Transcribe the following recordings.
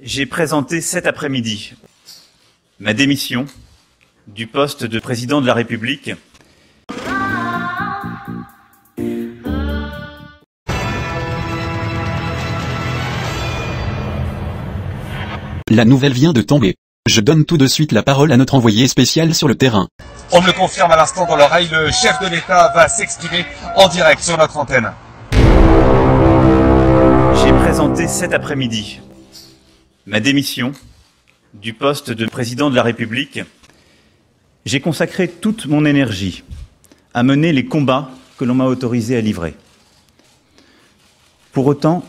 J'ai présenté cet après-midi ma démission du poste de président de la République. La nouvelle vient de tomber. Je donne tout de suite la parole à notre envoyé spécial sur le terrain. On me le confirme à l'instant dans l'oreille, le chef de l'État va s'exprimer en direct sur notre antenne. J'ai présenté cet après-midi ma démission du poste de président de la République. J'ai consacré toute mon énergie à mener les combats que l'on m'a autorisé à livrer. Pour autant,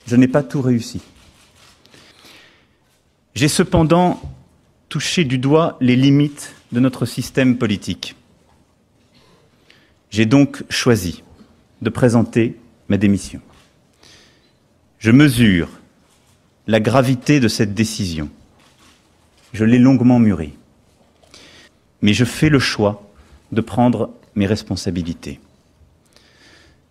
je n'ai pas tout réussi. J'ai cependant touché du doigt les limites de notre système politique. J'ai donc choisi de présenter ma démission. Je mesure la gravité de cette décision. Je l'ai longuement mûrie. Mais je fais le choix de prendre mes responsabilités.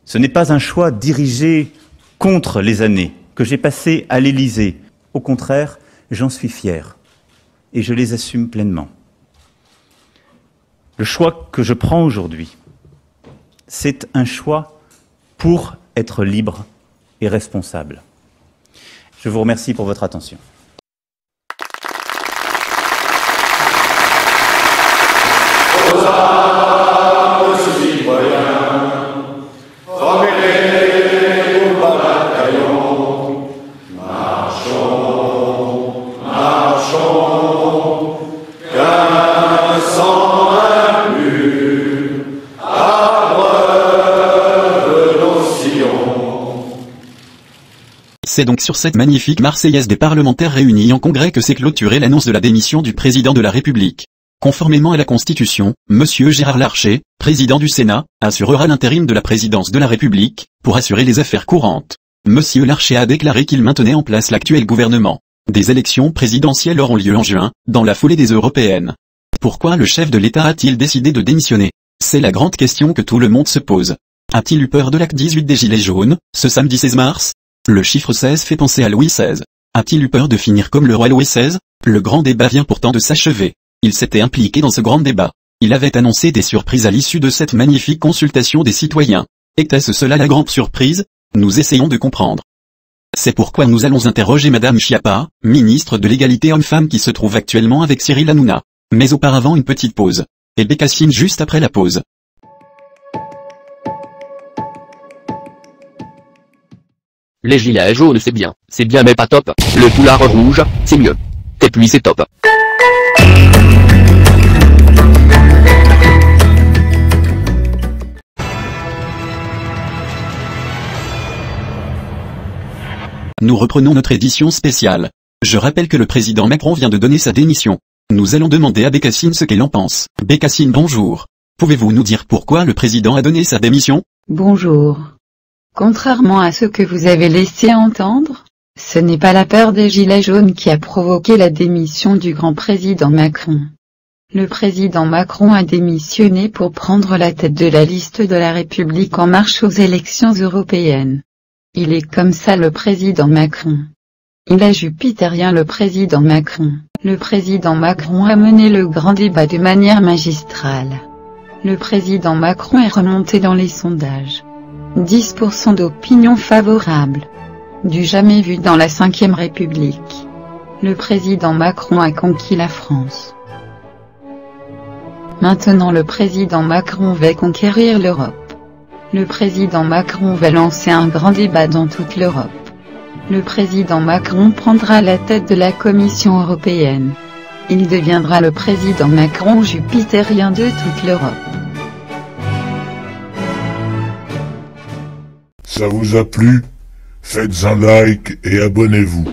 Ce n'est pas un choix dirigé contre les années que j'ai passées à l'Élysée. Au contraire, j'en suis fier et je les assume pleinement. Le choix que je prends aujourd'hui, c'est un choix pour être libre et responsable. Je vous remercie pour votre attention. C'est donc sur cette magnifique Marseillaise des parlementaires réunis en congrès que s'est clôturée l'annonce de la démission du président de la République. Conformément à la Constitution, M. Gérard Larcher, président du Sénat, assurera l'intérim de la présidence de la République, pour assurer les affaires courantes. M. Larcher a déclaré qu'il maintenait en place l'actuel gouvernement. Des élections présidentielles auront lieu en juin, dans la foulée des européennes. Pourquoi le chef de l'État a-t-il décidé de démissionner? C'est la grande question que tout le monde se pose. A-t-il eu peur de l'acte 18 des Gilets jaunes, ce samedi 16 mars? Le chiffre 16 fait penser à Louis XVI. A-t-il eu peur de finir comme le roi Louis XVI? Le grand débat vient pourtant de s'achever. Il s'était impliqué dans ce grand débat. Il avait annoncé des surprises à l'issue de cette magnifique consultation des citoyens. Était-ce cela la grande surprise? Nous essayons de comprendre. C'est pourquoi nous allons interroger Madame Schiappa, ministre de l'Égalité Homme-Femme qui se trouve actuellement avec Cyril Hanouna. Mais auparavant une petite pause. Et Bécassine juste après la pause. Les gilets jaunes c'est bien mais pas top. Le foulard rouge, c'est mieux. Et puis c'est top. Nous reprenons notre édition spéciale. Je rappelle que le président Macron vient de donner sa démission. Nous allons demander à Bécassine ce qu'elle en pense. Bécassine, bonjour. Pouvez-vous nous dire pourquoi le président a donné sa démission? Bonjour. Contrairement à ce que vous avez laissé entendre, ce n'est pas la peur des gilets jaunes qui a provoqué la démission du grand président Macron. Le président Macron a démissionné pour prendre la tête de la liste de la République en marche aux élections européennes. Il est comme ça le président Macron. Il est jupitérien le président Macron. Le président Macron a mené le grand débat de manière magistrale. Le président Macron est remonté dans les sondages. 10% d'opinion favorable. Du jamais vu dans la Ve République. Le président Macron a conquis la France. Maintenant le président Macron va conquérir l'Europe. Le président Macron va lancer un grand débat dans toute l'Europe. Le président Macron prendra la tête de la Commission européenne. Il deviendra le président Macron jupitérien de toute l'Europe. Ça vous a plu? Faites un like et abonnez-vous.